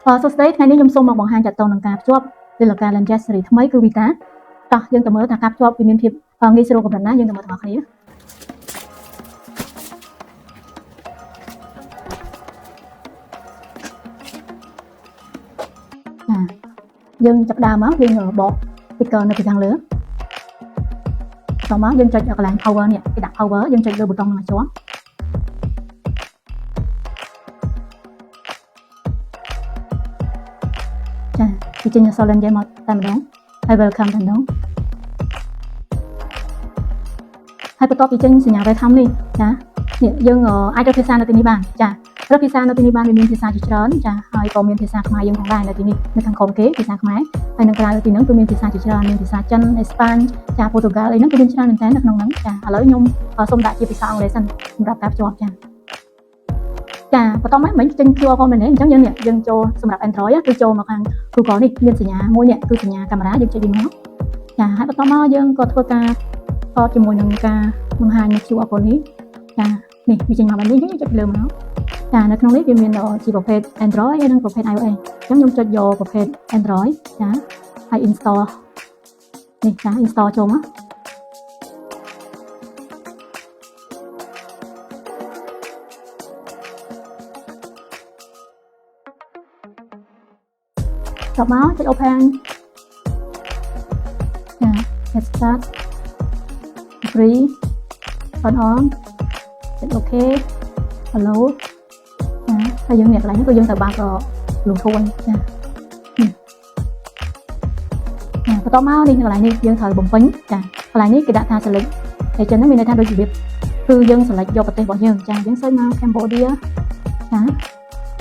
សួស្តីថ្ងៃនេះខ្ញុំសូមមកបង្ហាញចាត់តងនឹងការភ្ជាប់លេខការ Language Series ថ្មីគឺ Vita តោះយើងទៅមើលថាការភ្ជាប់វាមានភាពងាយស្រួលកម្រិតណាយើងទៅមើលទាំងអស់គ្នាយើងចាប់ដើមមកយើងបក sticker នៅពីខាងលើតោះមកយើងចុចកន្លែង power នេះគេដាក់ power យើងចុចលើប៊ូតុងនឹងជាប់ចាចេញអក្សរ Language មកតែម្ដងហើយ welcome តែម្ដងហើយបន្ទាប់ពីចេញសញ្ញា welcome នេះចានេះយើងអាចរកភាសានៅទីនេះបានចារកភាសានៅទីនេះបានវាមានភាសាជាច្រើនចាហើយក៏មានភាសាខ្មែរយើងផងដែរនៅទីនេះនៅខាងក្រោមគេភាសាខ្មែរហើយនៅក្រៅទីហ្នឹងគឺមានភាសាជាច្រើនមានភាសាចិនអេស្ប៉ាញចាប៉ូទុយហ្គាល់អីហ្នឹងគឺមានច្រើនមែនតើនៅក្នុងហ្នឹងចាឥឡូវខ្ញុំសូមដាក់ជាភាសាអង់គ្លេសសិនសម្រាប់ការភ្ជាប់ចាបន្តមកមិញចេញ QR code មែនទេអញ្ចឹងយើងចូលសម្រាប់ Android គឺចូលមកខាង Google នេះមានសញ្ញាមួយនេះគឺសញ្ញាកាមេរ៉ាយើងចុចវាមកចាហើយបន្តមកយើងក៏ធ្វើការថតជាមួយនឹងការបង្ហាញ QR code នេះចានេះវាចេញមកបែបនេះយើងចុចលើមកចានៅក្នុងនេះវាមានជាប្រភេទ Android ហើយនិងប្រភេទ iOS អញ្ចឹងខ្ញុំចុចយកប្រភេទ Android ចាហើយ install នេះចា install ចូលមកចុចមកចុច open ចា get start free turn on ចុច OK hello ចាហើយយើងអ្នកកន្លែងនេះគឺយើងទៅបើកលំធួនចាបន្តមកនេះកន្លែងនេះយើងត្រូវបំពេញចាកន្លែងនេះគេដាក់ថា select តែចឹងហ្នឹងមានន័យថាដូចរបៀបគឺយើង select យកប្រទេសរបស់យើងចាយើងសេចមក Cambodia ចា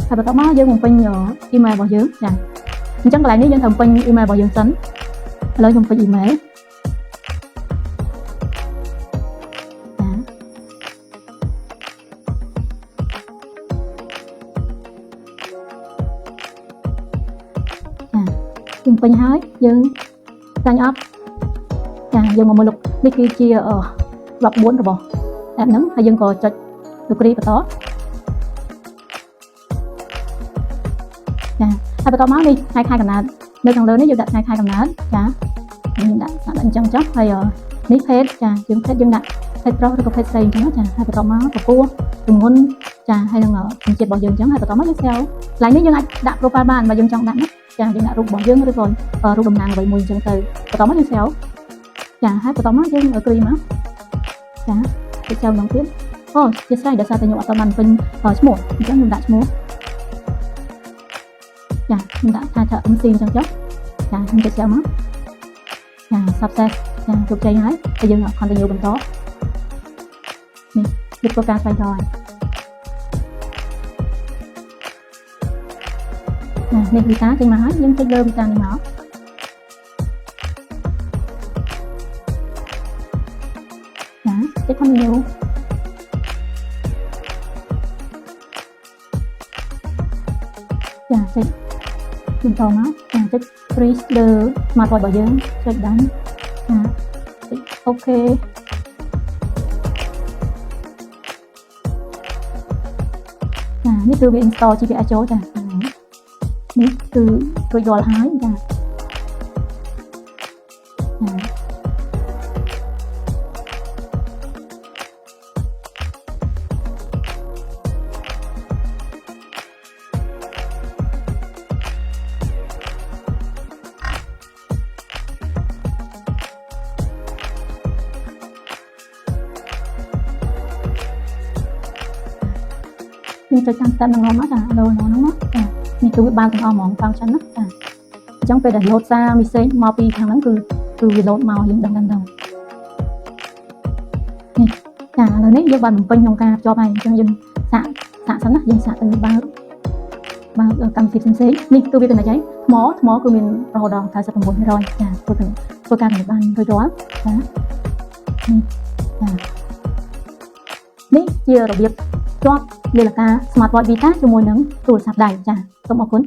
ហើយបន្តមកយើងបំពេញ email របស់យើងចាអញ្ចឹងកន្លែងនេះយើងត្រូវបំពេញ email របស់យើងសិនឥឡូវខ្ញុំពេញ email យើងពេញហើយយើងសាញ់អប់ចាយើងមកមើលលោកនេះគឺជា web 4 របស់ app ហ្នឹងហើយយើងក៏ចុច agree បន្តចាហើយបន្តមកនេះថ្ងៃខែកំណើតនៅខាងលើនេះយើងដាក់ថ្ងៃខែកំណើតចាយើងដាក់អញ្ចឹងចុះហើយនេះភេទចាយើងភេទយើងដាក់ភេទប្រុសឬក៏ភេទស្រីអញ្ចឹងចាហើយបន្តមកពពោះទម្ងន់ចាហើយនឹងជំនឿរបស់យើងអញ្ចឹងហើយបន្តមកយើង sell កន្លែងនេះយើងអាចដាក់ profile បានបើយើងចង់ដាក់ណាចាយើងដាក់រូបរបស់យើងឬក៏រូបតំណាងអ្វីមួយអញ្ចឹងទៅបន្តមកយើង sell ចាហើយបន្តមកយើង agree មកចាទៅចៅម្ដងទៀតអូជាស្រ័យដោយសារតែខ្ញុំអត់បានពេញឈ្មោះអញ្ចឹងខ្ញុំដាក់ឈ្មោះចាខ្ញុំដាក់ថា MC អញ្ចឹងចុះចាខ្ញុំទៅចៅមកចា success ចាជោគជ័យហើយយើង continue បន្តនេះវាធ្វើការស្វែងរកនេះ Vita ចេញមកហើយយើងចុចលើ Vita នេះមកចាចុច continue ចាចុចបន្តមកចាចុច freeze លើ smartwatch របស់យើងចុចដាំចាចុច OK ចានេះគឺវា install GPS ចូលចានេះគឺរួចរាល់ហើយចាខ្ញុំចុចតាម step នឹងមកចាដូរហ្នឹងមកចានេះគឺវាបានទាំងអស់ហ្មង function ណាចាអញ្ចឹងពេលដែល load សារ message មកពីខាងហ្នឹងគឺវា load មកយើងដឹងនេះចាឥឡូវនេះយើងបានបំពេញក្នុងការភ្ជាប់ហើយអញ្ចឹងយើងសាកសិនណាយើងសាកទៅបើកកម្មវិធីផ្សេងនេះគឺវាទៅណាចៃថ្មគឺមានរហូតដល់ 99% ចាធ្វើការបានរួចរាល់ចានេះជារបៀបជាប់លេខការ Smartwatch Vita ជាមួយនឹងទូរស័ព្ទដៃចាសូមអរគុណ